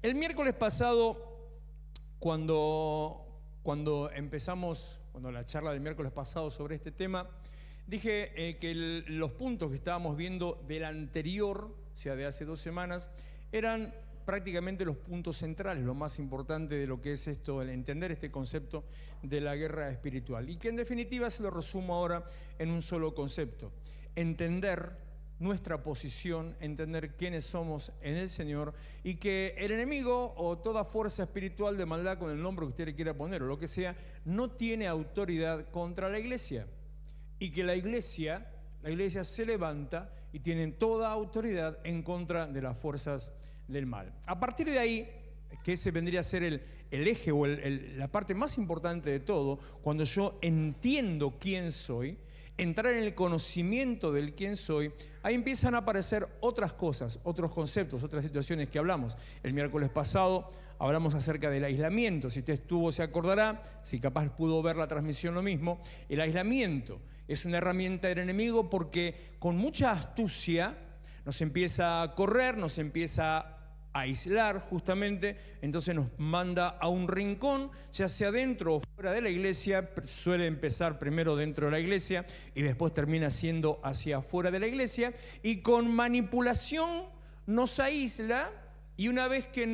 El miércoles pasado, cuando la charla del miércoles pasado sobre este tema, dije que los puntos que estábamos viendo del anterior, o sea, de hace 2 semanas, eran prácticamente los puntos centrales, lo más importante de lo que es esto, el entender este concepto de la guerra espiritual. Y que en definitiva se lo resumo ahora en un solo concepto: entender nuestra posición, entender quiénes somos en el Señor, y que el enemigo o toda fuerza espiritual de maldad, con el nombre que usted le quiera poner o lo que sea, no tiene autoridad contra la iglesia, y que la iglesia se levanta y tiene toda autoridad en contra de las fuerzas del mal. A partir de ahí, que ese vendría a ser el eje o la parte más importante de todo, cuando yo entiendo quién soy, entrar en el conocimiento del quién soy, ahí empiezan a aparecer otras cosas, otros conceptos, otras situaciones que hablamos. El miércoles pasado hablamos acerca del aislamiento. Si usted estuvo, se acordará, si capaz pudo ver la transmisión, lo mismo. El aislamiento es una herramienta del enemigo porque con mucha astucia nos empieza a correr, nos empieza a aislar justamente, entonces nos manda a un rincón, ya sea dentro o fuera de la iglesia. Suele empezar primero dentro de la iglesia y después termina siendo hacia afuera de la iglesia, y con manipulación nos aísla, y una vez que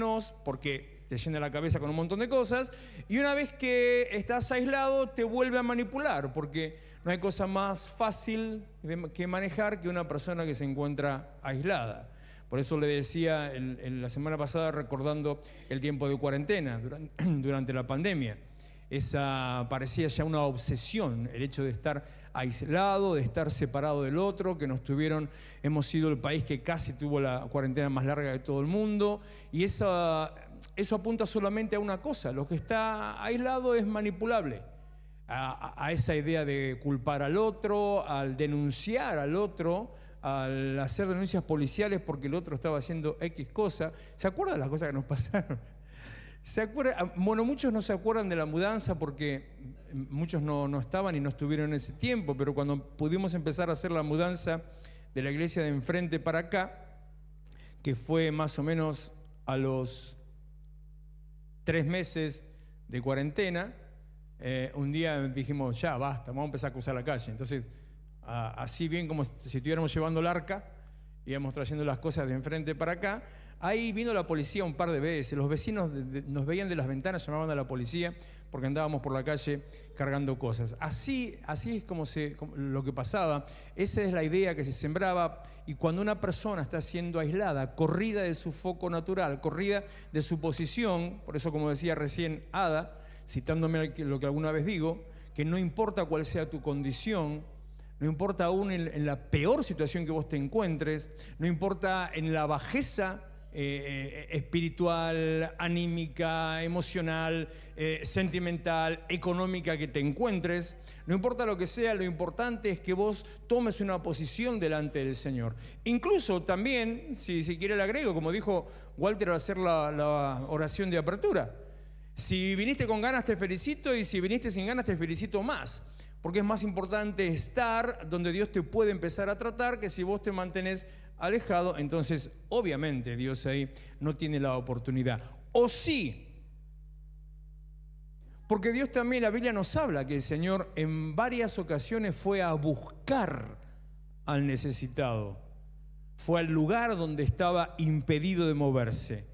porque te llena la cabeza con un montón de cosas, y una vez que estás aislado te vuelve a manipular, porque no hay cosa más fácil que manejar que una persona que se encuentra aislada. Por eso le decía la semana pasada, recordando el tiempo de cuarentena durante la pandemia, parecía ya una obsesión, el hecho de estar aislado, de estar separado del otro, que hemos sido el país que casi tuvo la cuarentena más larga de todo el mundo, y eso apunta solamente a una cosa: lo que está aislado es manipulable. A esa idea de culpar al otro, al denunciar al otro, al hacer denuncias policiales porque el otro estaba haciendo X cosa. ¿Se acuerdan de las cosas que nos pasaron? Bueno, muchos no se acuerdan de la mudanza porque muchos no estaban y no estuvieron en ese tiempo, pero cuando pudimos empezar a hacer la mudanza de la iglesia de enfrente para acá, que fue más o menos a los 3 meses de cuarentena, un día dijimos, ya basta, vamos a empezar a cruzar la calle. Entonces, así bien como si estuviéramos llevando el arca, íbamos trayendo las cosas de enfrente para acá. Ahí vino la policía un par de veces, los vecinos nos veían de las ventanas, llamaban a la policía porque andábamos por la calle cargando cosas. Así es como lo que pasaba. Esa es la idea que se sembraba, y cuando una persona está siendo aislada, corrida de su foco natural, corrida de su posición, por eso, como decía recién Ada, citándome lo que alguna vez digo, que no importa cuál sea tu condición, no importa aún en la peor situación que vos te encuentres, no importa en la bajeza espiritual, anímica, emocional, sentimental, económica que te encuentres, no importa lo que sea, lo importante es que vos tomes una posición delante del Señor. Incluso también, si quiere le agrego, como dijo Walter al hacer la oración de apertura: si viniste con ganas te felicito, y si viniste sin ganas te felicito más. Porque es más importante estar donde Dios te puede empezar a tratar que si vos te mantenés alejado. Entonces, obviamente, Dios ahí no tiene la oportunidad. O sí, porque Dios también, la Biblia nos habla que el Señor en varias ocasiones fue a buscar al necesitado. Fue al lugar donde estaba impedido de moverse.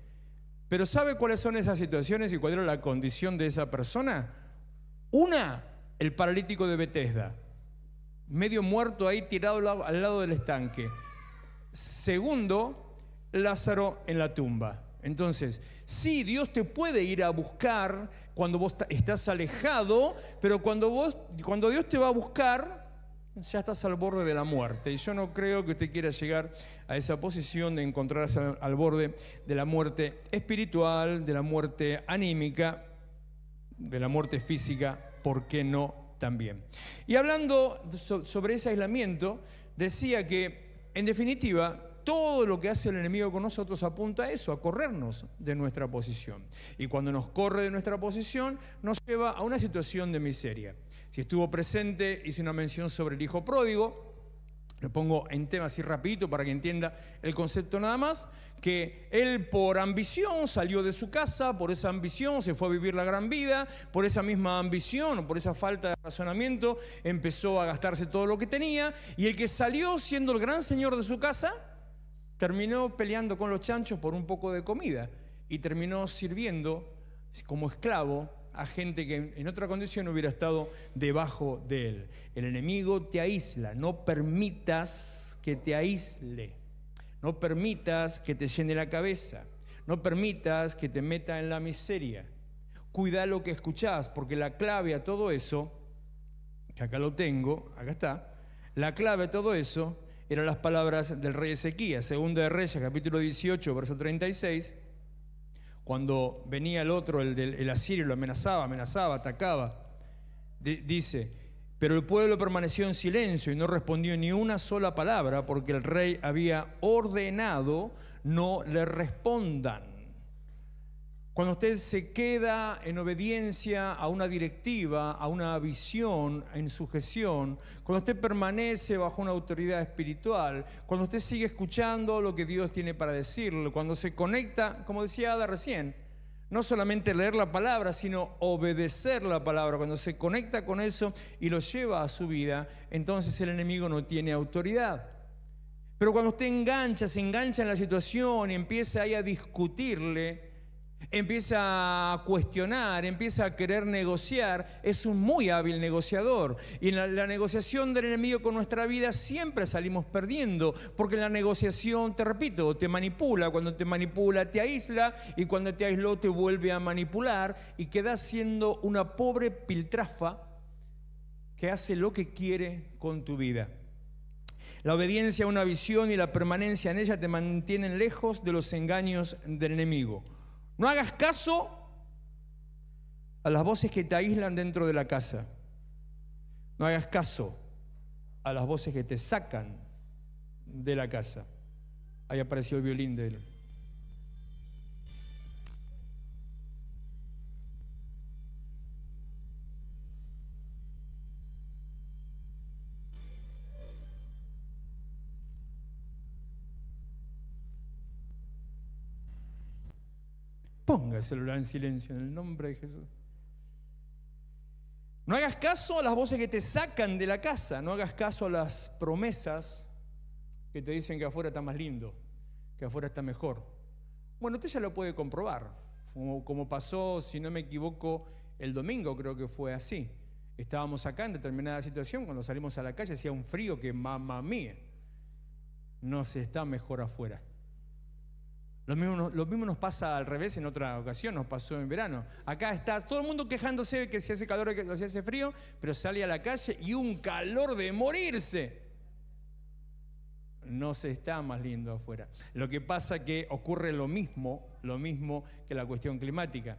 Pero ¿sabe cuáles son esas situaciones y cuál era la condición de esa persona? El paralítico de Betesda, medio muerto ahí tirado al lado del estanque. Segundo, Lázaro en la tumba. Entonces, sí, Dios te puede ir a buscar cuando vos estás alejado, pero cuando Dios te va a buscar, ya estás al borde de la muerte. Y yo no creo que usted quiera llegar a esa posición de encontrarse al borde de la muerte espiritual, de la muerte anímica, de la muerte física. ¿Por qué no también? Y hablando sobre ese aislamiento, decía que, en definitiva, todo lo que hace el enemigo con nosotros apunta a eso, a corrernos de nuestra posición. Y cuando nos corre de nuestra posición, nos lleva a una situación de miseria. Si estuvo presente, hice una mención sobre el hijo pródigo. Lo pongo en tema así rapidito para que entienda el concepto nada más, que él por ambición salió de su casa, por esa ambición se fue a vivir la gran vida, por esa misma ambición, por esa falta de razonamiento, empezó a gastarse todo lo que tenía, y el que salió siendo el gran señor de su casa, terminó peleando con los chanchos por un poco de comida, y terminó sirviendo como esclavo a gente que en otra condición hubiera estado debajo de él. El enemigo te aísla, no permitas que te aísle, no permitas que te llene la cabeza, no permitas que te meta en la miseria. Cuida lo que escuchás, porque la clave a todo eso, que acá lo tengo, acá está, la clave a todo eso eran las palabras del rey Ezequías, Segunda de Reyes, capítulo 18, verso 36, cuando venía el otro, el asirio, lo amenazaba, atacaba. Dice, pero el pueblo permaneció en silencio y no respondió ni una sola palabra porque el rey había ordenado no le respondan. Cuando usted se queda en obediencia a una directiva, a una visión, en sujeción, cuando usted permanece bajo una autoridad espiritual, cuando usted sigue escuchando lo que Dios tiene para decirle, cuando se conecta, como decía Ada recién, no solamente leer la palabra, sino obedecer la palabra, cuando se conecta con eso y lo lleva a su vida, entonces el enemigo no tiene autoridad. Pero cuando usted se engancha en la situación y empieza ahí a discutirle, empieza a cuestionar, empieza a querer negociar, es un muy hábil negociador. Y en la negociación del enemigo con nuestra vida siempre salimos perdiendo, porque en la negociación, te repito, te manipula. Cuando te manipula te aísla, y cuando te aisló te vuelve a manipular, y quedas siendo una pobre piltrafa que hace lo que quiere con tu vida. La obediencia a una visión y la permanencia en ella te mantienen lejos de los engaños del enemigo. No hagas caso a las voces que te aíslan dentro de la casa. No hagas caso a las voces que te sacan de la casa. Ahí apareció el violín de él. Ponga el celular en silencio en el nombre de Jesús. No hagas caso a las voces que te sacan de la casa. No hagas caso a las promesas que te dicen que afuera está más lindo, que afuera está mejor. Bueno, usted ya lo puede comprobar. Como pasó, si no me equivoco, el domingo, creo que fue así. Estábamos acá en determinada situación, cuando salimos a la calle hacía un frío que mamá mía, no se está mejor afuera. Lo mismo nos pasa al revés en otra ocasión, nos pasó en verano. Acá está todo el mundo quejándose de que si hace calor, que si hace frío, pero sale a la calle y un calor de morirse. No se está más lindo afuera. Lo que pasa es que ocurre lo mismo que la cuestión climática.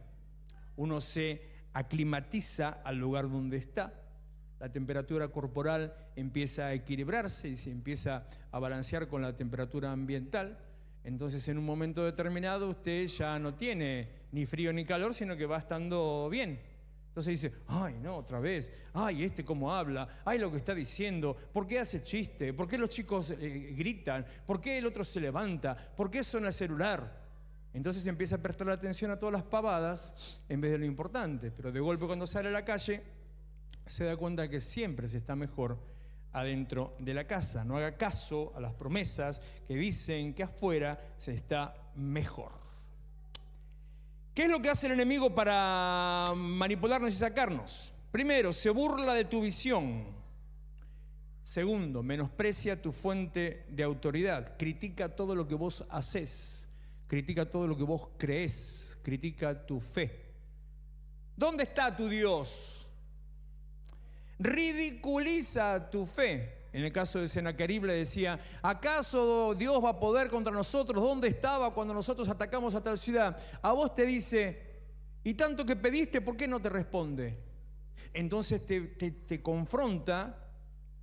Uno se aclimatiza al lugar donde está. La temperatura corporal empieza a equilibrarse y se empieza a balancear con la temperatura ambiental. Entonces en un momento determinado usted ya no tiene ni frío ni calor, sino que va estando bien. Entonces dice, ay no, otra vez, ay cómo habla, ay lo que está diciendo, ¿por qué hace chiste? ¿Por qué los chicos gritan? ¿Por qué el otro se levanta? ¿Por qué suena el celular? Entonces empieza a prestar atención a todas las pavadas en vez de lo importante. Pero de golpe cuando sale a la calle se da cuenta que siempre se está mejor adentro de la casa. No haga caso a las promesas que dicen que afuera se está mejor. ¿Qué es lo que hace el enemigo para manipularnos y sacarnos? Primero, se burla de tu visión. Segundo, menosprecia tu fuente de autoridad. Critica todo lo que vos haces. Critica todo lo que vos creés. Critica tu fe. ¿Dónde está tu Dios? Ridiculiza tu fe. En el caso de Sennacherib le decía, ¿acaso Dios va a poder contra nosotros? ¿Dónde estaba cuando nosotros atacamos a tal ciudad? A vos te dice, y tanto que pediste, ¿por qué no te responde? Entonces te confronta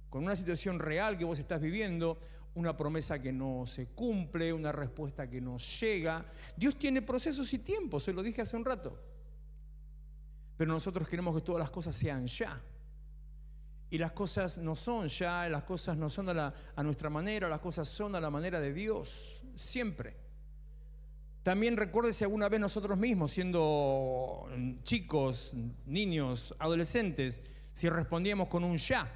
con una situación real que vos estás viviendo, una promesa que no se cumple, una respuesta que no llega. Dios tiene procesos y tiempos, se lo dije hace un rato. Pero nosotros queremos que todas las cosas sean ya. Y las cosas no son ya, las cosas no son a nuestra manera, las cosas son a la manera de Dios, siempre. También recuérdese alguna vez nosotros mismos, siendo chicos, niños, adolescentes, si respondíamos con un ya.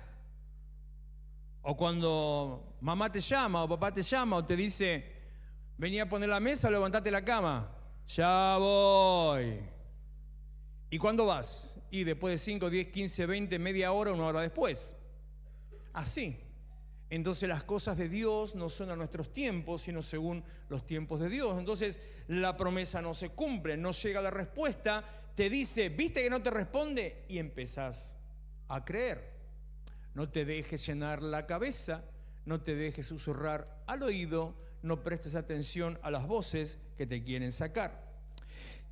O cuando mamá te llama o papá te llama o te dice, vení a poner la mesa o levantate la cama. Ya voy. ¿Y cuándo vas? Y después de 5, 10, 15, 20, media hora, una hora después. Así. Entonces las cosas de Dios no son a nuestros tiempos, sino según los tiempos de Dios. Entonces la promesa no se cumple, no llega la respuesta, te dice, ¿viste que no te responde? Y empezás a creer. No te dejes llenar la cabeza, no te dejes susurrar al oído, no prestes atención a las voces que te quieren sacar.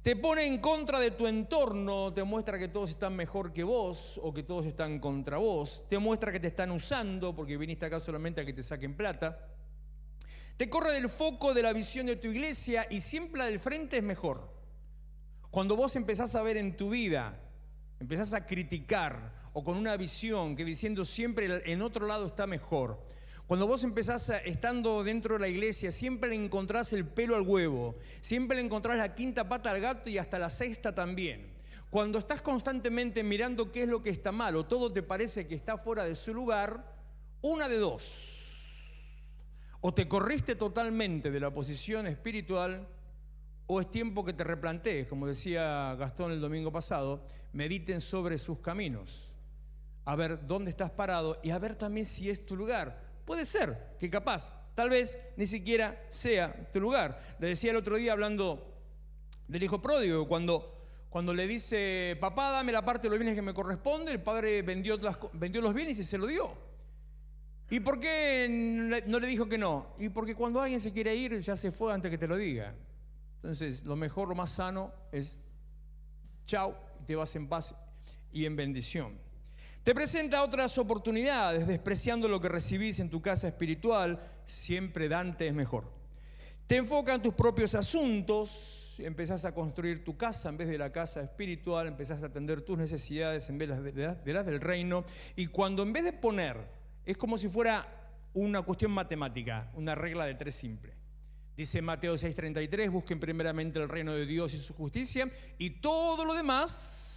Te pone en contra de tu entorno, te muestra que todos están mejor que vos o que todos están contra vos, te muestra que te están usando porque viniste acá solamente a que te saquen plata. Te corre del foco de la visión de tu iglesia y siempre la del frente es mejor. Cuando vos empezás a ver en tu vida, empezás a criticar o con una visión que diciendo siempre en otro lado está mejor. Cuando vos empezás estando dentro de la iglesia, siempre le encontrás el pelo al huevo, siempre le encontrás la quinta pata al gato y hasta la sexta también. Cuando estás constantemente mirando qué es lo que está mal o todo te parece que está fuera de su lugar, una de dos. O te corriste totalmente de la posición espiritual o es tiempo que te replantees, como decía Gastón el domingo pasado, mediten sobre sus caminos, a ver dónde estás parado y a ver también si es tu lugar. Puede ser que capaz, tal vez ni siquiera sea tu lugar. Le decía el otro día hablando del hijo pródigo, cuando le dice, papá, dame la parte de los bienes que me corresponde, el padre vendió los bienes y se lo dio. ¿Y por qué no le dijo que no? Y porque cuando alguien se quiere ir, ya se fue antes que te lo diga. Entonces, lo mejor, lo más sano es chau, y te vas en paz y en bendición. Te presenta otras oportunidades, despreciando lo que recibís en tu casa espiritual, siempre Dante es mejor. Te enfoca en tus propios asuntos, empezás a construir tu casa en vez de la casa espiritual, empezás a atender tus necesidades en vez de las del reino, y cuando en vez de poner, es como si fuera una cuestión matemática, una regla de 3 simple. Dice Mateo 6:33, busquen primeramente el reino de Dios y su justicia, y todo lo demás...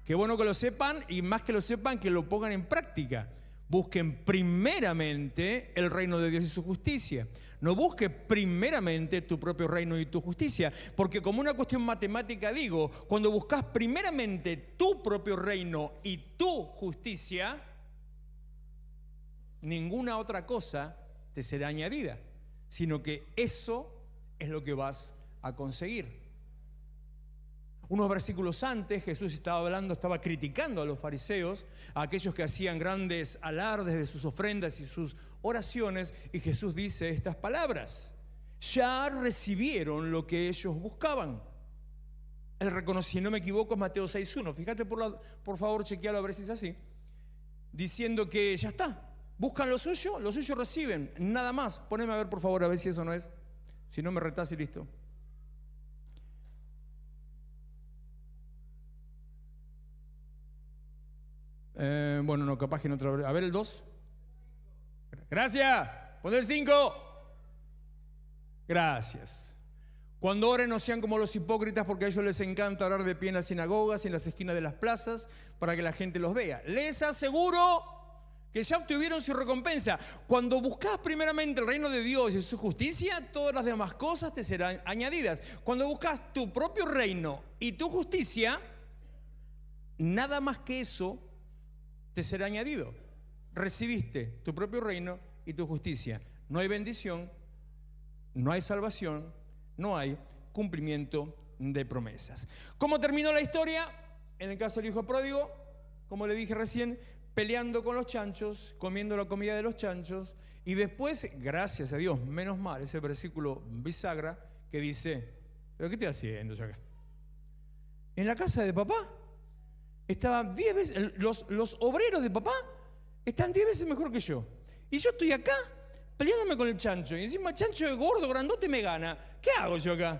Qué bueno que lo sepan y más que lo sepan, que lo pongan en práctica. Busquen primeramente el reino de Dios y su justicia. No busques primeramente tu propio reino y tu justicia. Porque como una cuestión matemática digo, cuando buscas primeramente tu propio reino y tu justicia, ninguna otra cosa te será añadida. Sino que eso es lo que vas a conseguir. Unos versículos antes Jesús estaba criticando a los fariseos, a aquellos que hacían grandes alardes de sus ofrendas y sus oraciones, y Jesús dice estas palabras: ya recibieron lo que ellos buscaban. Él reconoce, si no me equivoco, es Mateo 6:1. Fíjate por favor, chequealo a ver si es así. Diciendo que ya está, buscan lo suyo reciben, nada más. Poneme a ver por favor, a ver si eso no es. Si no me retás y listo. Bueno, no, capaz que no otra vez. A ver el 2. Gracias. Pon el 5. Gracias. Cuando oren no sean como los hipócritas, porque a ellos les encanta orar de pie en las sinagogas y en las esquinas de las plazas para que la gente los vea. Les aseguro que ya obtuvieron su recompensa. Cuando buscas primeramente el reino de Dios y su justicia, todas las demás cosas te serán añadidas. Cuando buscas tu propio reino y tu justicia, nada más que eso te será añadido. Recibiste tu propio reino y tu justicia. No hay bendición, no hay salvación, no hay cumplimiento de promesas. ¿Cómo terminó la historia? En el caso del hijo pródigo, como le dije recién, peleando con los chanchos, comiendo la comida de los chanchos, y después, gracias a Dios, menos mal, ese versículo bisagra que dice, ¿pero qué estoy haciendo yo acá? En la casa de papá. Estaban 10 veces, los obreros de papá están 10 veces mejor que yo. Y yo estoy acá peleándome con el chancho. Y encima el chancho es gordo, grandote, me gana. ¿Qué hago yo acá?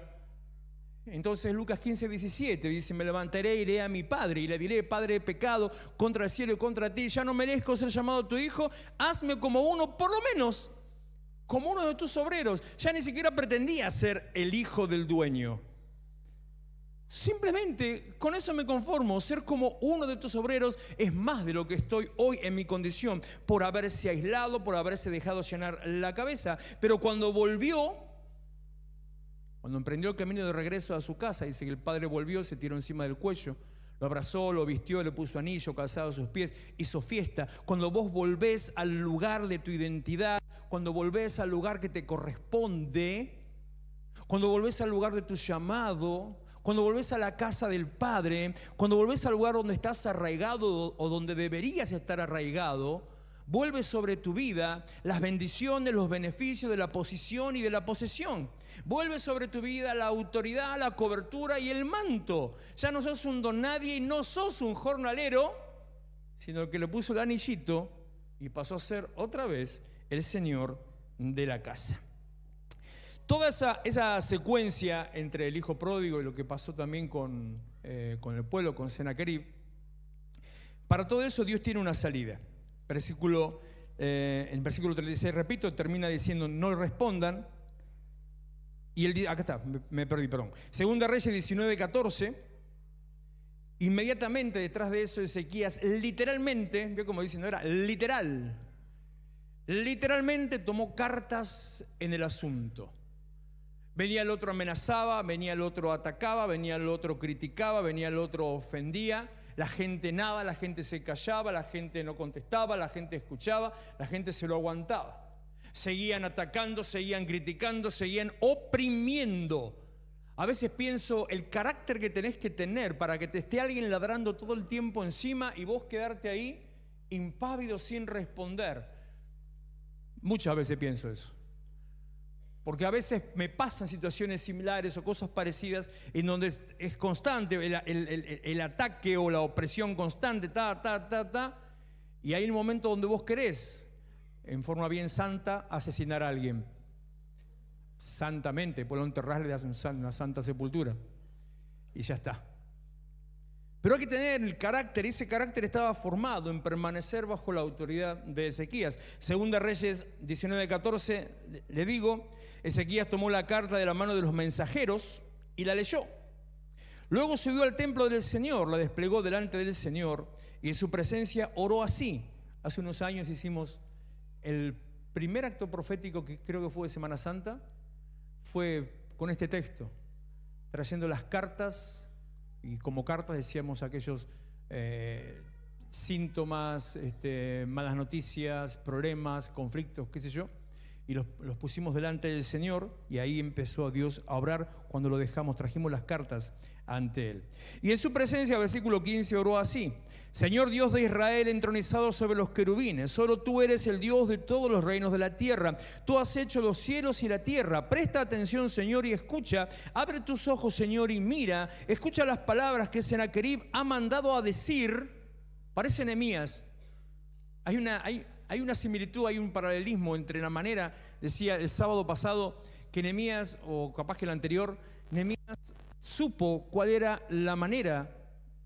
Entonces Lucas 15:17 dice: me levantaré, iré a mi padre y le diré: Padre, he pecado contra el cielo y contra ti, ya no merezco ser llamado tu hijo, hazme como uno, por lo menos como uno de tus obreros. Ya ni siquiera pretendía ser el hijo del dueño. Simplemente con eso me conformo. Ser como uno de tus obreros es más de lo que estoy hoy en mi condición, por haberse aislado, por haberse dejado llenar la cabeza. Pero cuando emprendió el camino de regreso a su casa, dice que el padre volvió, se tiró encima del cuello, lo abrazó, lo vistió, le puso anillo, calzado a sus pies, hizo fiesta. Cuando vos volvés al lugar de tu identidad, cuando volvés al lugar que te corresponde, cuando volvés al lugar de tu llamado, cuando volvés a la casa del Padre, cuando volvés al lugar donde estás arraigado o donde deberías estar arraigado, vuelve sobre tu vida las bendiciones, los beneficios de la posición y de la posesión. Vuelve sobre tu vida la autoridad, la cobertura y el manto. Ya no sos un don nadie y no sos un jornalero, sino el que le puso el anillito y pasó a ser otra vez el señor de la casa. Toda esa secuencia entre el hijo pródigo y lo que pasó también con el pueblo, con Sennacherib, para todo eso Dios tiene una salida. En versículo 36, repito, termina diciendo: no respondan. Y él dice, acá está, me perdí, perdón. Segunda Reyes 19:14. Inmediatamente detrás de eso, Ezequías literalmente, ve como diciendo, era literalmente tomó cartas en el asunto. Venía el otro, amenazaba, venía el otro, atacaba, venía el otro, criticaba, venía el otro, ofendía. La gente nada, la gente se callaba, la gente no contestaba, la gente escuchaba, la gente se lo aguantaba. Seguían atacando, seguían criticando, seguían oprimiendo. A veces pienso el carácter que tenés que tener para que te esté alguien ladrando todo el tiempo encima y vos quedarte ahí impávido sin responder. Muchas veces pienso eso. Porque a veces me pasan situaciones similares o cosas parecidas en donde es constante el ataque o la opresión constante, y hay un momento donde vos querés, en forma bien santa, asesinar a alguien. Santamente, después lo enterrás, le das una santa sepultura y ya está. Pero hay que tener el carácter, y ese carácter estaba formado en permanecer bajo la autoridad de Ezequías. Segunda Reyes 19:14, le digo: Ezequías tomó la carta de la mano de los mensajeros y la leyó. Luego subió al templo del Señor, la desplegó delante del Señor y en su presencia oró así. Hace unos años hicimos el primer acto profético, que creo que fue de Semana Santa, fue con este texto, trayendo las cartas, y como cartas decíamos aquellos síntomas, malas noticias, problemas, conflictos, qué sé yo, y los pusimos delante del Señor, y ahí empezó Dios a obrar cuando lo dejamos, trajimos las cartas ante Él. Y en su presencia, versículo 15, oró así: Señor Dios de Israel, entronizado sobre los querubines, solo tú eres el Dios de todos los reinos de la tierra. Tú has hecho los cielos y la tierra. Presta atención, Señor, y escucha. Abre tus ojos, Señor, y mira. Escucha las palabras que Sennacherib ha mandado a decir. Parece Nehemías. Hay una similitud, hay un paralelismo entre la manera, decía el sábado pasado, que Nehemías, o capaz que el anterior, Nehemías supo cuál era la manera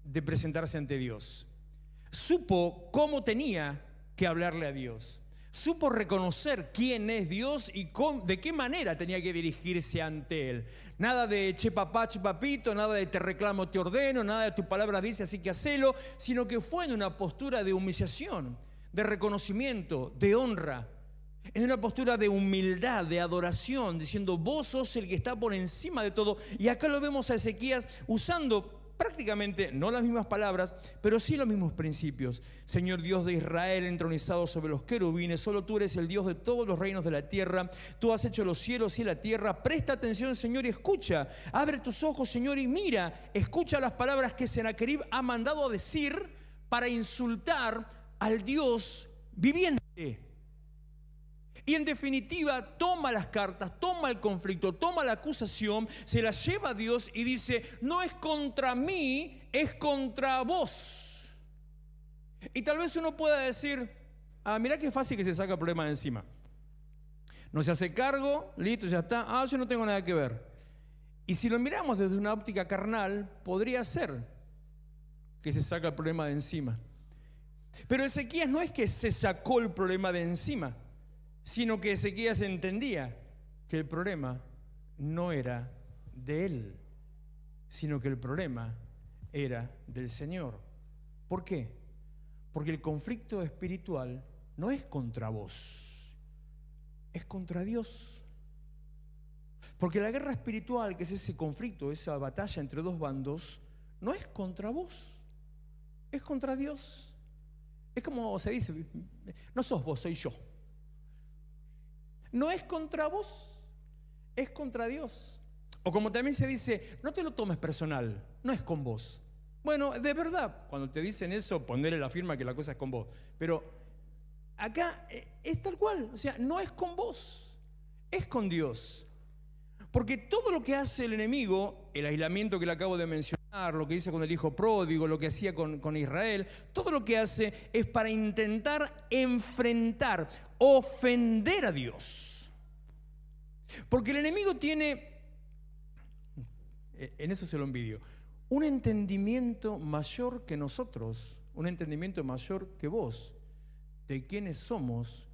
de presentarse ante Dios. Supo cómo tenía que hablarle a Dios. Supo reconocer quién es Dios y de qué manera tenía que dirigirse ante Él. Nada de che papá, che papito, nada de te reclamo, te ordeno, nada de tu palabra dice así que hacelo, sino que fue en una postura de humillación, de reconocimiento, de honra, en una postura de humildad, de adoración, diciendo: vos sos el que está por encima de todo. Y acá lo vemos a Ezequías usando prácticamente no las mismas palabras, pero sí los mismos principios. Señor Dios de Israel, entronizado sobre los querubines, solo tú eres el Dios de todos los reinos de la tierra. Tú has hecho los cielos y la tierra. Presta atención, Señor, y escucha. Abre tus ojos, Señor, y mira. Escucha las palabras que Sennacherib ha mandado a decir para insultar al Dios viviente. Y en definitiva toma las cartas, toma el conflicto, toma la acusación, se la lleva a Dios y dice: no es contra mí, es contra vos. Y tal vez uno pueda decir: mirá qué fácil que se saca el problema de encima. No se hace cargo, listo, ya está, yo no tengo nada que ver. Y si lo miramos desde una óptica carnal, podría ser que se saca el problema de encima. Pero Ezequías no es que se sacó el problema de encima, sino que Ezequías entendía que el problema no era de él, sino que el problema era del Señor. ¿Por qué? Porque el conflicto espiritual no es contra vos, es contra Dios. Porque la guerra espiritual, que es ese conflicto, esa batalla entre dos bandos, no es contra vos, es contra Dios. Es como se dice, no sos vos, soy yo. No es contra vos, es contra Dios. O como también se dice, no te lo tomes personal, no es con vos. Bueno, de verdad, cuando te dicen eso, ponerle la firma que la cosa es con vos. Pero acá es tal cual, o sea, no es con vos, es con Dios. Porque todo lo que hace el enemigo, el aislamiento que le acabo de mencionar, lo que hizo con el hijo pródigo, lo que hacía con Israel, todo lo que hace es para intentar enfrentar, ofender a Dios. Porque el enemigo tiene, en eso se lo envidio, un entendimiento mayor que nosotros, un entendimiento mayor que vos, de quiénes somos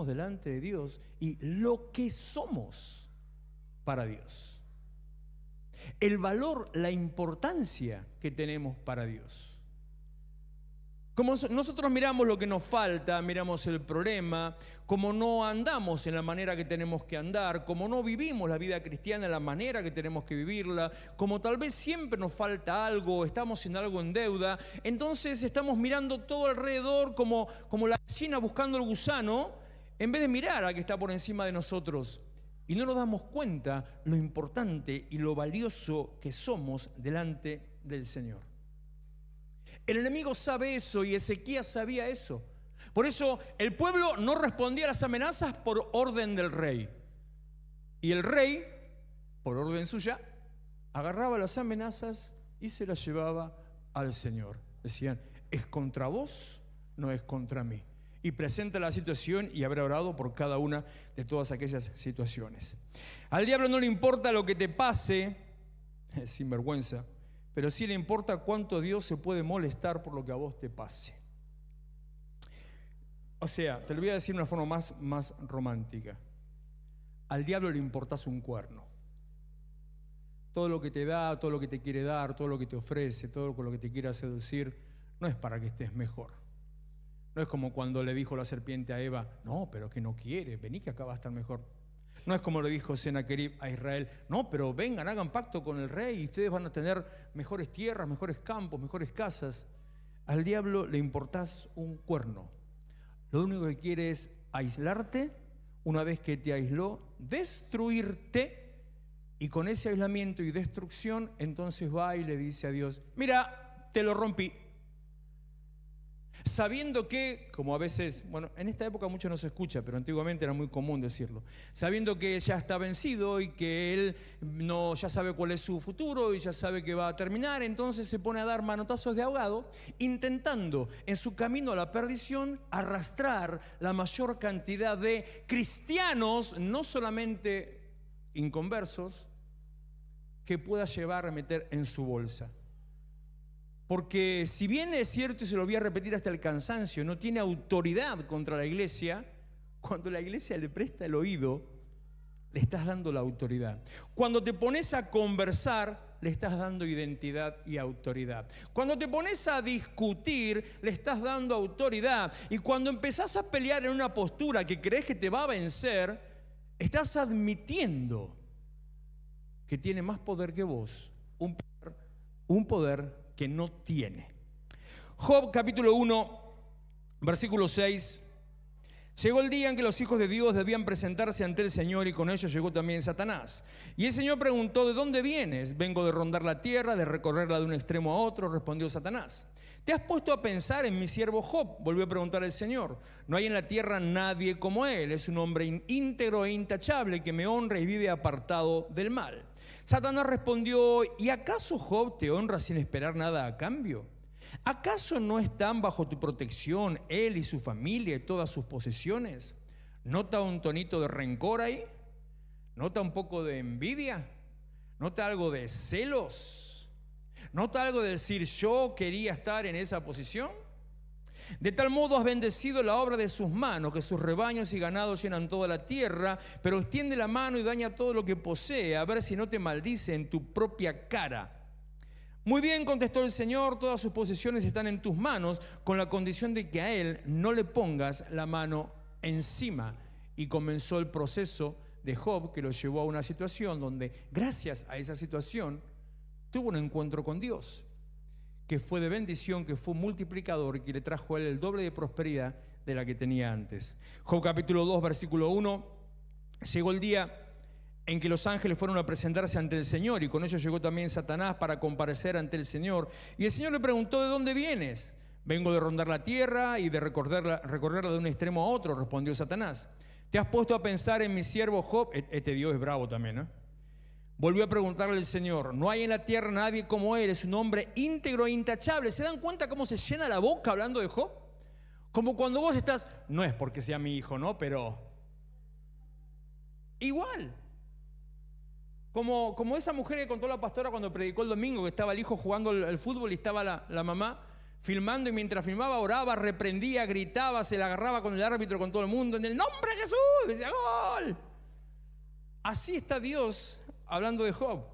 delante de Dios y lo que somos para Dios. El valor, la importancia que tenemos para Dios. Como nosotros miramos lo que nos falta, miramos el problema, como no andamos en la manera que tenemos que andar, como no vivimos la vida cristiana en la manera que tenemos que vivirla, como tal vez siempre nos falta algo, estamos en algo en deuda, entonces estamos mirando todo alrededor como la gallina buscando el gusano, en vez de mirar al que está por encima de nosotros. Y no nos damos cuenta lo importante y lo valioso que somos delante del Señor. El enemigo sabe eso y Ezequías sabía eso. Por eso el pueblo no respondía a las amenazas por orden del rey. Y el rey, por orden suya, agarraba las amenazas y se las llevaba al Señor. Decían, es contra vos, no es contra mí. Y presenta la situación y habrá orado por cada una de todas aquellas situaciones. Al diablo no le importa lo que te pase, es sinvergüenza, pero sí le importa cuánto Dios se puede molestar por lo que a vos te pase. O sea, te lo voy a decir de una forma más romántica. Al diablo le importás un cuerno. Todo lo que te da, todo lo que te quiere dar, todo lo que te ofrece, todo lo que te quiera seducir, no es para que estés mejor. No es como cuando le dijo la serpiente a Eva, no, pero que no quiere, vení que acá va a estar mejor. No es como le dijo Senaquerib a Israel, no, pero vengan, hagan pacto con el rey y ustedes van a tener mejores tierras, mejores campos, mejores casas. Al diablo le importás un cuerno. Lo único que quiere es aislarte, una vez que te aisló, destruirte, y con ese aislamiento y destrucción, entonces va y le dice a Dios, mira, te lo rompí. Sabiendo que, como a veces, bueno, en esta época mucho no se escucha, pero antiguamente era muy común decirlo, sabiendo que ya está vencido y que él ya sabe cuál es su futuro y ya sabe que va a terminar, entonces se pone a dar manotazos de ahogado, intentando en su camino a la perdición arrastrar la mayor cantidad de cristianos, no solamente inconversos, que pueda llevar a meter en su bolsa. Porque si bien es cierto, y se lo voy a repetir hasta el cansancio, no tiene autoridad contra la iglesia, cuando la iglesia le presta el oído, le estás dando la autoridad. Cuando te pones a conversar, le estás dando identidad y autoridad. Cuando te pones a discutir, le estás dando autoridad. Y cuando empezás a pelear en una postura que crees que te va a vencer, estás admitiendo que tiene más poder que vos, un poder que no tiene. Job capítulo 1, versículo 6. Llegó el día en que los hijos de Dios debían presentarse ante el Señor y con ellos llegó también Satanás. Y el Señor preguntó, ¿de dónde vienes? Vengo de rondar la tierra, de recorrerla de un extremo a otro, respondió Satanás. ¿Te has puesto a pensar en mi siervo Job? Volvió a preguntar el Señor. No hay en la tierra nadie como él. Es un hombre íntegro e intachable que me honra y vive apartado del mal. Satanás respondió, ¿y acaso Job te honra sin esperar nada a cambio? ¿Acaso no están bajo tu protección él y su familia y todas sus posesiones? ¿Nota un tonito de rencor ahí? ¿Nota un poco de envidia? ¿Nota algo de celos? ¿Nota algo de decir yo quería estar en esa posición? De tal modo has bendecido la obra de sus manos, que sus rebaños y ganados llenan toda la tierra, pero extiende la mano y daña todo lo que posee, a ver si no te maldice en tu propia cara. Muy bien, contestó el Señor, todas sus posesiones están en tus manos, con la condición de que a él no le pongas la mano encima. Y comenzó el proceso de Job, que lo llevó a una situación donde, gracias a esa situación, tuvo un encuentro con Dios, que fue de bendición, que fue multiplicador y que le trajo a él el doble de prosperidad de la que tenía antes. Job capítulo 2, versículo 1, llegó el día en que los ángeles fueron a presentarse ante el Señor, y con ellos llegó también Satanás para comparecer ante el Señor. Y el Señor le preguntó: ¿de dónde vienes? Vengo de rondar la tierra y de recorrerla de un extremo a otro, respondió Satanás. ¿Te has puesto a pensar en mi siervo Job? Este Dios es bravo también, ¿no? Volvió a preguntarle el Señor: no hay en la tierra nadie como él, es un hombre íntegro e intachable. ¿Se dan cuenta cómo se llena la boca hablando de Job? Como cuando vos estás, no es porque sea mi hijo, ¿no? Pero igual. Como esa mujer que contó la pastora cuando predicó el domingo, que estaba el hijo jugando el fútbol y estaba la mamá filmando, y mientras filmaba oraba, reprendía, gritaba, se la agarraba con el árbitro, con todo el mundo, en el nombre de Jesús, decía gol. Así está Dios hablando de Job.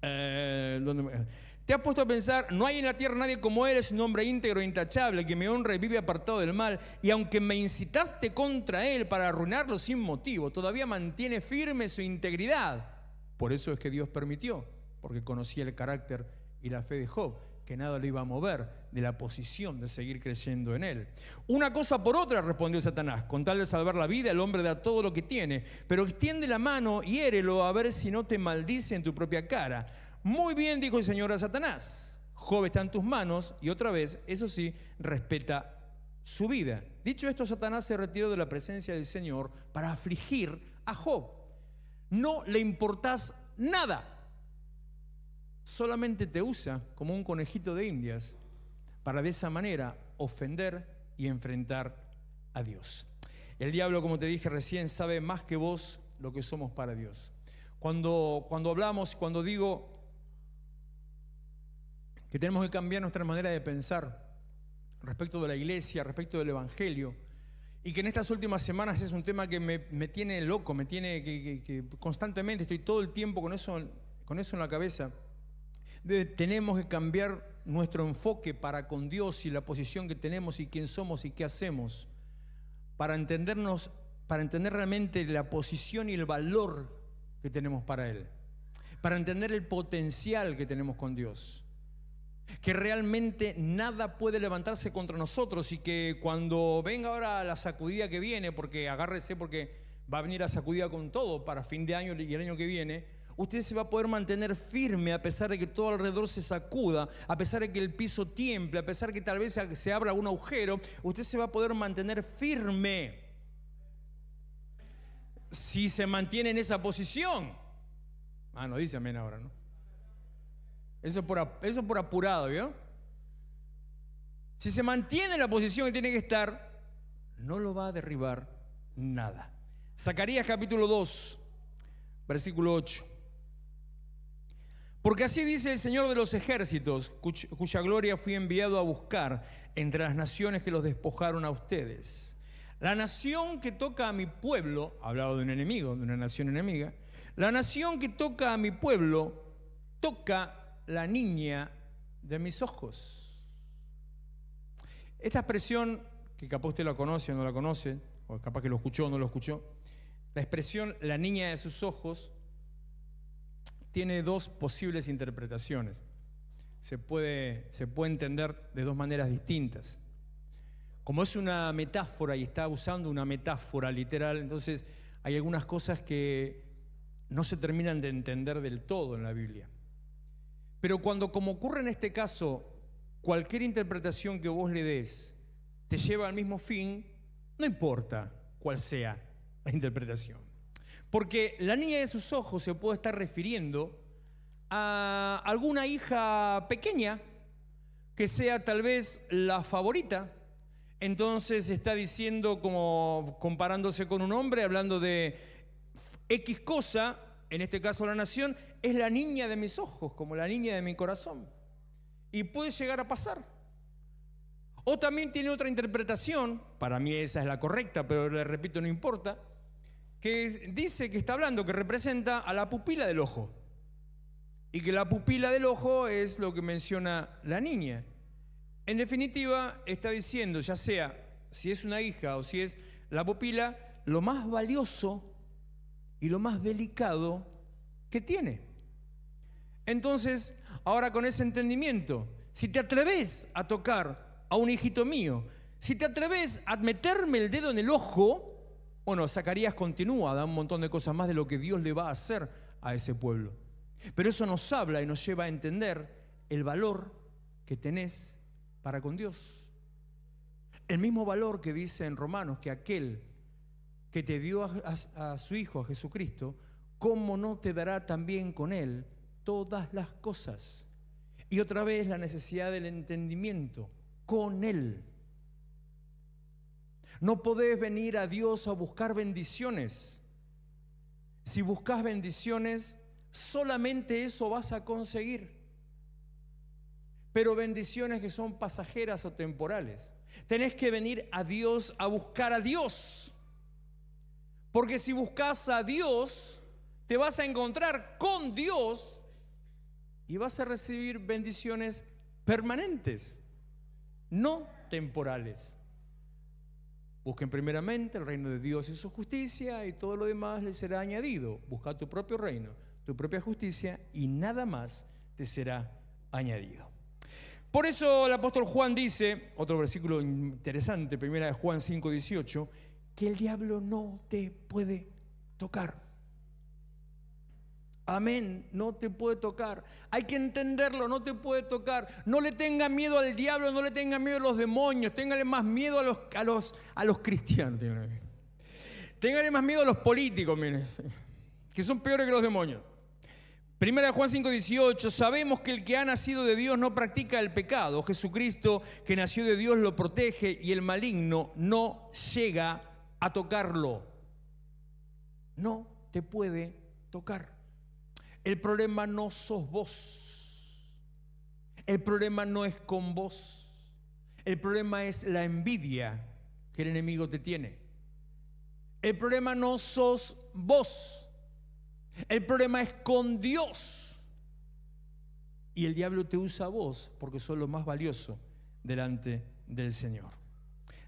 Te has puesto a pensar: no hay en la tierra nadie como él, es un hombre íntegro e intachable, que me honra y vive apartado del mal, y aunque me incitaste contra él para arruinarlo sin motivo, todavía mantiene firme su integridad. Por eso es que Dios permitió, porque conocía el carácter y la fe de Job, que nada le iba a mover de la posición de seguir creyendo en él. Una cosa por otra, respondió Satanás, con tal de salvar la vida, el hombre da todo lo que tiene, pero extiende la mano y hiérelo, a ver si no te maldice en tu propia cara. Muy bien, dijo el Señor a Satanás, Job está en tus manos, y otra vez, eso sí, respeta su vida. Dicho esto, Satanás se retiró de la presencia del Señor para afligir a Job. No le importás nada. Solamente te usa como un conejito de indias para de esa manera ofender y enfrentar a Dios. El diablo, como te dije recién, sabe más que vos lo que somos para Dios. Cuando hablamos, cuando digo que tenemos que cambiar nuestra manera de pensar respecto de la iglesia, respecto del evangelio, y que en estas últimas semanas es un tema que me tiene loco, me tiene que constantemente estoy todo el tiempo con eso en la cabeza. Tenemos que cambiar nuestro enfoque para con Dios y la posición que tenemos y quién somos y qué hacemos, para entender realmente la posición y el valor que tenemos para Él, para entender el potencial que tenemos con Dios, que realmente nada puede levantarse contra nosotros, y que cuando venga ahora la sacudida que viene, porque agárrese, porque va a venir la sacudida con todo para fin de año y el año que viene, usted se va a poder mantener firme a pesar de que todo alrededor se sacuda, a pesar de que el piso tiemble, a pesar de que tal vez se abra un agujero. Usted se va a poder mantener firme si se mantiene en esa posición. No dice amén ahora, ¿no? Eso por apurado, ¿vio? Si se mantiene en la posición que tiene que estar, no lo va a derribar nada. Zacarías capítulo 2, versículo 8. Porque así dice el Señor de los ejércitos, cuya gloria fui enviado a buscar entre las naciones que los despojaron a ustedes. La nación que toca a mi pueblo, hablado de un enemigo, de una nación enemiga, la nación que toca a mi pueblo, toca la niña de mis ojos. Esta expresión, que capaz usted la conoce o no la conoce, o capaz que lo escuchó o no lo escuchó, la expresión la niña de sus ojos tiene dos posibles interpretaciones. Se puede entender de dos maneras distintas. Como es una metáfora y está usando una metáfora literal, entonces hay algunas cosas que no se terminan de entender del todo en la Biblia. Pero como ocurre en este caso, cualquier interpretación que vos le des te lleva al mismo fin, no importa cuál sea la interpretación. Porque la niña de sus ojos se puede estar refiriendo a alguna hija pequeña que sea tal vez la favorita. Entonces está diciendo, como comparándose con un hombre, hablando de X cosa, en este caso la nación, es la niña de mis ojos, como la niña de mi corazón. Y puede llegar a pasar. O también tiene otra interpretación, para mí esa es la correcta, pero le repito, no importa, que dice que está hablando, que representa a la pupila del ojo. Y que la pupila del ojo es lo que menciona la niña. En definitiva, está diciendo, ya sea si es una hija o si es la pupila, lo más valioso y lo más delicado que tiene. Entonces, ahora con ese entendimiento, si te atreves a tocar a un hijito mío, si te atreves a meterme el dedo en el ojo, bueno, Zacarías continúa, da un montón de cosas más de lo que Dios le va a hacer a ese pueblo. Pero eso nos habla y nos lleva a entender el valor que tenés para con Dios. El mismo valor que dice en Romanos que aquel que te dio a su Hijo, a Jesucristo, ¿cómo no te dará también con Él todas las cosas? Y otra vez la necesidad del entendimiento con Él. No podés venir a Dios a buscar bendiciones. Si buscas bendiciones, solamente eso vas a conseguir. Pero bendiciones que son pasajeras o temporales. Tenés que venir a Dios a buscar a Dios. Porque si buscas a Dios, te vas a encontrar con Dios y vas a recibir bendiciones permanentes, no temporales. Busquen primeramente el reino de Dios y su justicia, y todo lo demás les será añadido. Busca tu propio reino, tu propia justicia, y nada más te será añadido. Por eso el apóstol Juan dice, otro versículo interesante, 1 Juan 5:18, que el diablo no te puede tocar. Amén, no te puede tocar. Hay que entenderlo, no te puede tocar. No le tengan miedo al diablo, no le tengan miedo a los demonios. Ténganle más miedo a los cristianos. Ténganle más miedo a los políticos, miren, que son peores que los demonios. 1 Juan 5:18, sabemos que el que ha nacido de Dios no practica el pecado. Jesucristo, que nació de Dios, lo protege y el maligno no llega a tocarlo. No te puede tocar. El problema no sos vos. El problema no es con vos. El problema es la envidia que el enemigo te tiene. El problema no sos vos. El problema es con Dios. Y el diablo te usa a vos porque sos lo más valioso delante del Señor.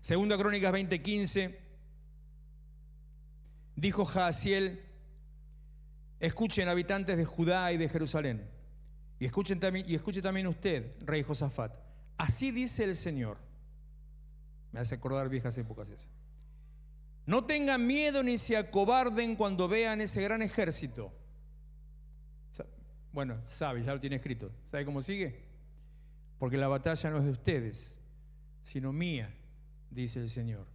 Segunda Crónicas 20:15, dijo Jaasiel: escuchen, habitantes de Judá y de Jerusalén, y escuche también usted, rey Josafat. Así dice el Señor. Me hace acordar viejas épocas eso. No tengan miedo ni se acobarden cuando vean ese gran ejército. Bueno, sabe, ya lo tiene escrito. ¿Sabe cómo sigue? Porque la batalla no es de ustedes, sino mía, dice el Señor.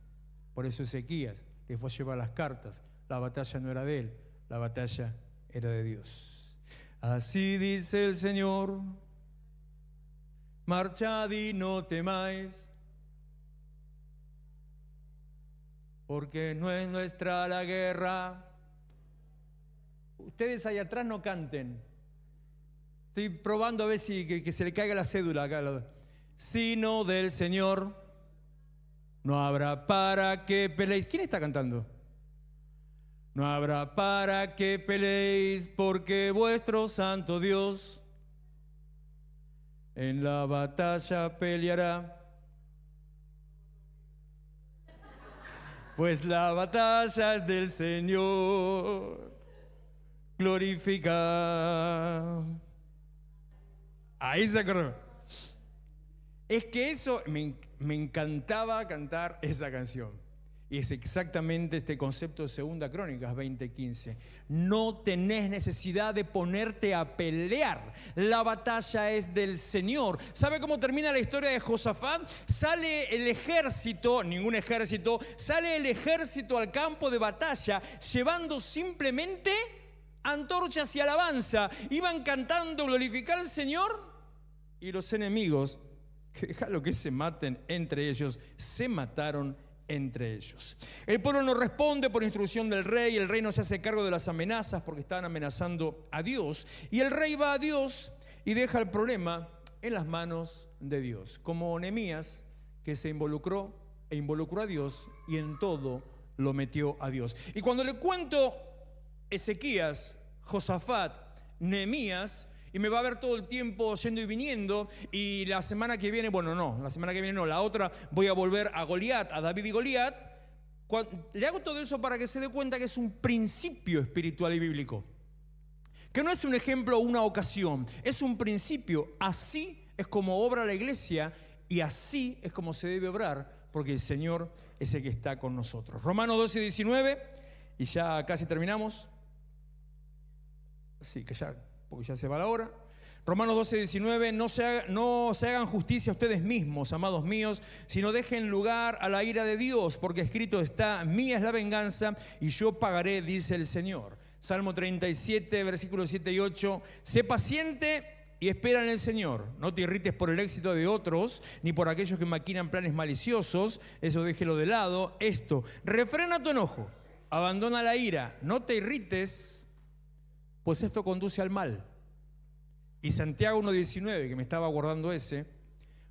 Por eso Ezequías le fue a llevar las cartas. La batalla no era de él, la batalla era de Dios. Así dice el Señor: marchad y no temáis, porque no es nuestra la guerra. Ustedes allá atrás no canten. Estoy probando a ver si que se le caiga la cédula acá. Sino del Señor no habrá para que peleéis. ¿Quién está cantando? No habrá para que peleéis, porque vuestro santo Dios en la batalla peleará. Pues la batalla es del Señor. Glorifica. Ahí se acordó. Es que eso, me encantaba cantar esa canción. Y es exactamente este concepto de Segunda Crónicas 20:15. No tenés necesidad de ponerte a pelear. La batalla es del Señor. ¿Sabe cómo termina la historia de Josafat? Sale el ejército, ningún ejército, sale el ejército al campo de batalla llevando simplemente antorchas y alabanza. Iban cantando glorificar al Señor, y los enemigos, que déjalo que se maten entre ellos, se mataron entre ellos. El pueblo no responde por instrucción del rey, el rey no se hace cargo de las amenazas porque estaban amenazando a Dios, y el rey va a Dios y deja el problema en las manos de Dios, como Nehemías, que se involucró a Dios y en todo lo metió a Dios. Y cuando le cuento Ezequías, Josafat, Nehemías, y me va a ver todo el tiempo yendo y viniendo, y la semana que viene, la otra voy a volver a Goliat, a David y Goliat. Le hago todo eso para que se dé cuenta que es un principio espiritual y bíblico, que no es un ejemplo o una ocasión, es un principio. Así es como obra la iglesia y así es como se debe obrar, porque el Señor es el que está con nosotros. Romanos 12:19, y ya casi terminamos. Sí, porque ya se va la hora. Romanos 12:19, no se hagan justicia a ustedes mismos, amados míos, sino dejen lugar a la ira de Dios, porque escrito está: mía es la venganza y yo pagaré, dice el Señor. Salmo 37, versículos 7 y 8, sé paciente y espera en el Señor. No te irrites por el éxito de otros, ni por aquellos que maquinan planes maliciosos. Eso déjelo de lado. Refrena tu enojo, abandona la ira, no te irrites, pues esto conduce al mal. Y Santiago 1:19, que me estaba guardando ese: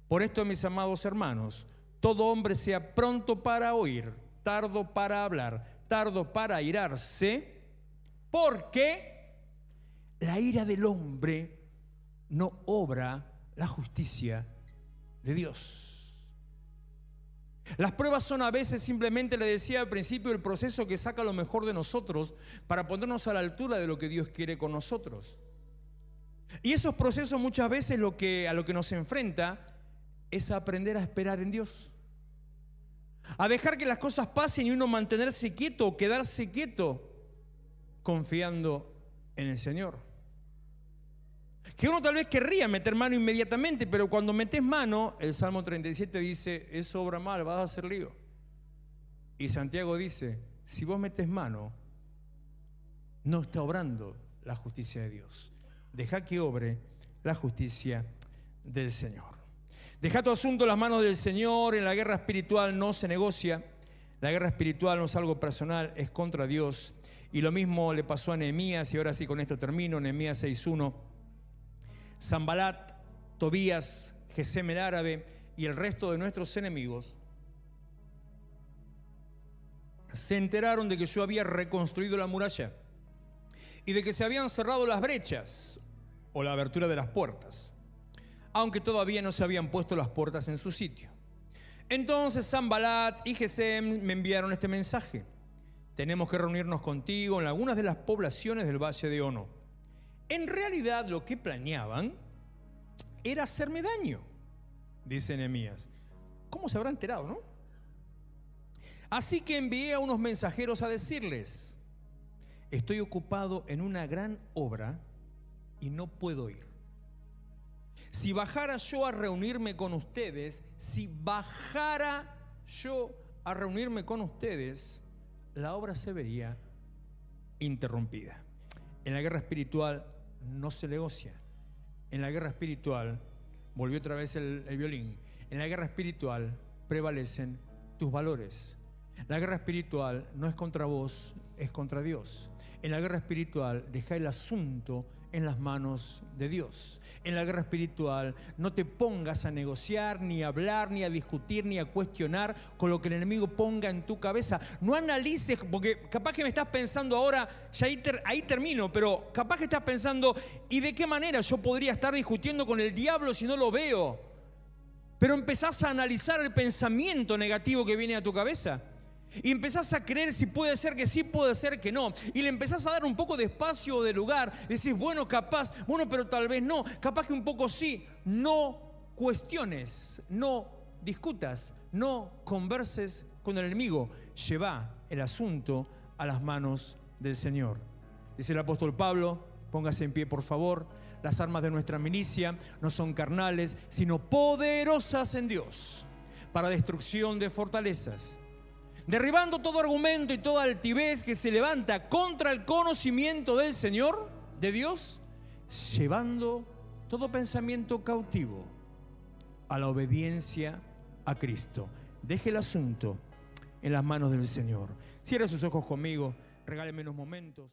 por esto, mis amados hermanos, todo hombre sea pronto para oír, tardo para hablar, tardo para airarse, porque la ira del hombre no obra la justicia de Dios. Las pruebas son a veces, simplemente le decía al principio, el proceso que saca lo mejor de nosotros para ponernos a la altura de lo que Dios quiere con nosotros. Y esos procesos muchas veces a lo que nos enfrenta es a aprender a esperar en Dios, a dejar que las cosas pasen y uno mantenerse quieto o quedarse quieto confiando en el Señor. Que uno tal vez querría meter mano inmediatamente, pero cuando metes mano, el Salmo 37 dice: eso obra mal, vas a hacer lío. Y Santiago dice: si vos metes mano, no está obrando la justicia de Dios. Deja que obre la justicia del Señor. Deja tu asunto en las manos del Señor. En la guerra espiritual no se negocia. La guerra espiritual no es algo personal, es contra Dios. Y lo mismo le pasó a Nehemías, y ahora sí con esto termino. Nehemías 6:1. Sanbalat, Tobías, Gesem el árabe y el resto de nuestros enemigos se enteraron de que yo había reconstruido la muralla y de que se habían cerrado las brechas o la abertura de las puertas, aunque todavía no se habían puesto las puertas en su sitio. Entonces Sanbalat y Gesem me enviaron este mensaje: tenemos que reunirnos contigo en algunas de las poblaciones del valle de Ono. En realidad lo que planeaban era hacerme daño, dice Nehemías. ¿Cómo se habrá enterado, no? Así que envié a unos mensajeros a decirles: estoy ocupado en una gran obra y no puedo ir. Si bajara yo a reunirme con ustedes, la obra se vería interrumpida. En la guerra espiritual no se negocia. En la guerra espiritual, volvió otra vez el violín, en la guerra espiritual prevalecen tus valores. La guerra espiritual no es contra vos, es contra Dios. En la guerra espiritual deja el asunto en las manos de Dios. En la guerra espiritual no te pongas a negociar, ni a hablar, ni a discutir, ni a cuestionar con lo que el enemigo ponga en tu cabeza. No analices, porque capaz que me estás pensando ahora, ya ahí termino, pero capaz que estás pensando: ¿y de qué manera yo podría estar discutiendo con el diablo si no lo veo? Pero empezás a analizar el pensamiento negativo que viene a tu cabeza. Y empezás a creer si puede ser que sí, puede ser que no. Y le empezás a dar un poco de espacio o de lugar. Decís: bueno, capaz, bueno, pero tal vez no. Capaz que un poco sí. No cuestiones, no discutas, no converses con el enemigo. Lleva el asunto a las manos del Señor. Dice el apóstol Pablo, póngase en pie por favor: las armas de nuestra milicia no son carnales, sino poderosas en Dios para destrucción de fortalezas, derribando todo argumento y toda altivez que se levanta contra el conocimiento del Señor, de Dios, llevando todo pensamiento cautivo a la obediencia a Cristo. Deje el asunto en las manos del Señor. Cierra sus ojos conmigo, regáleme unos momentos.